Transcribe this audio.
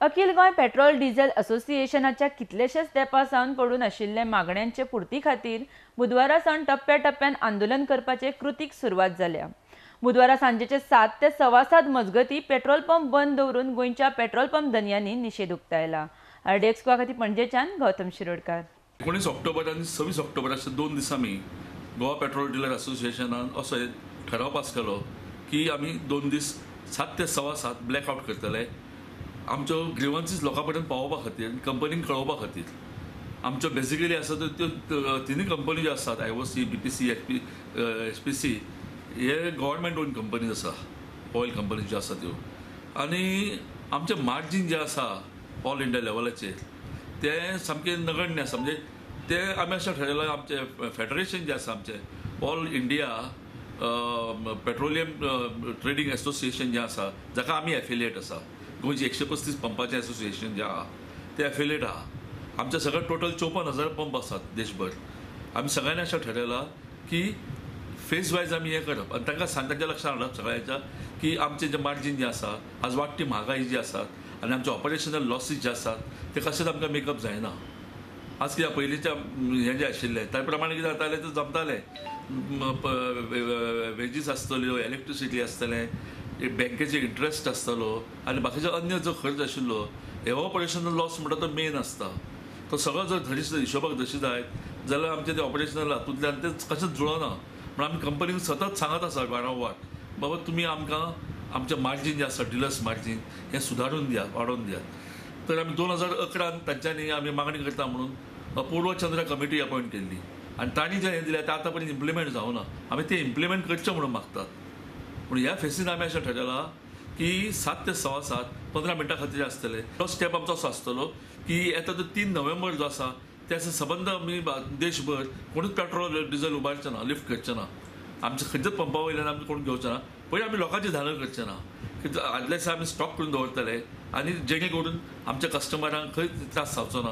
अखिल गोय petrol diesel असोसिएशनाच्या कितलेशेच तेंपासावन पडून आशिल्ले मागण्यांचे पूर्ती खातीर बुधवारा सावन टप्प्याटप्प्यान आंदोलन करपाचे कृतीक सुरवात जाल्या। बुधवारा सांजेचे 7 ते 7:15 मजगती पेट्रोल पंप बंद दवरून गोंयच्या पेट्रोल पंप धन्यांनी निषेध उक्तायला। आरडीएक्स खातीर पणजेच्यान गौतम शिरोडकार। 19 ऑक्टोबर आणि 26 ऑक्टोबर अशा 2 दिसांनी गोवा पेट्रोल डीलर असोसिएशनान असो ठराव पास केलो की आमी 2 दीस 7 ते 7:15 ब्लॅकआउट करतले। आमच्यो ग्रीवन्सीस लोकां पर्यंत पावोवपा खातीर, कंपनीक कळोवपा खातीर। आमच्यो बेसिकली आसा त्यो तिनूय कंपनी ज्यो आसात, आयओसी, बीपीसी, एचपीसी, हे गव्हर्नमेंट ओन कंपनीज आसा, ऑयल कंपनीज ज्यो आसा त्यो। आनी आमचे मार्जीन जे आसा ऑल इंडिया लेवलाचेर ते सामके नगण्य आसा। म्हणजे ते आमी अशें ठरयलां, आमचे फेडरेशन जे आसा आमचे all India petroleum trading association जे आसा, जाका आमी एफिलिएट आसा, गोंयचे 135 पंपाचे असोसिएशन जे आहा ते एफिलिएट आहा। आमचे सगळे टोटल 54,000 पंप आसात देशभर। आमी सगळ्यांनी अशें ठरयलां की फेज वायज आमी हें करप आनी तांकां तांच्या लक्षांत हाडप सगळ्यांच्या की आमचे जे मार्जीन जे आसा, आज वाडटी म्हारगाय जी आसात आनी आमचे ऑपरेशनल लॉसीस जे आसात ते कशेंच आमकां मेकअप जायना। आज कित्याक पयलींच्या हें जें आशिल्लें त्या प्रमाणे कितें जातालें तें जमतालें। वेजीस आसतल्यो, इलेक्ट्रिसिटी आसतलें, बँकेचे इंट्रस्ट आसतलो आनी बाकीचो अन्य जो खर्च आशिल्लो, हे ऑपरेशनल लॉस म्हणटा तो मेन आसता। तो सगळो जर हिशोबाक धरशी जायत जाल्यार आमचे ते ऑपरेशनल हातूंतल्यान ते कशेंच जुळना। म्हणून आमी कंपनीक सतत सांगत आसा वारंवार, बाबा तुमी आमकां आमचें मार्जीन जें आसा, डिलर्स मार्जीन हें सुदारून दियात, वाडोवन दियात। तर आमी 2011 तांच्यांनी आमी मागणी करता म्हणून पूर्वचंद्र कमिटी अपॉयंट केल्ली आनी तांणी जें हें दिलें तें आतां पर्यंत इम्प्लिमेंट जावना। आमी तें इम्प्लिमेंट करचें म्हणून मागतात। पूण ह्या फेसीन आमी अशें ठरयलां की 7 ते 7:15 15 मिनटां खातीर आसतले। तो स्टेप आमचो असो आसतलो की येता तो 3 नोव्हेंबर जो आसा त्या सबंद आमी देशभर कोणूच पेट्रोल डिझेल उबारचें ना, लिफ्ट करचें ना। आमचे खंयच्याच पंपा वयल्यान आमी कोण घेवचें ना। पयलीं आमी लोकांची धांदल करचें ना, की आदले दिसा आमी स्टॉक करून दवरतले आनी जेणे करून आमच्या कस्टमरांक खंय त्रास जावचो ना।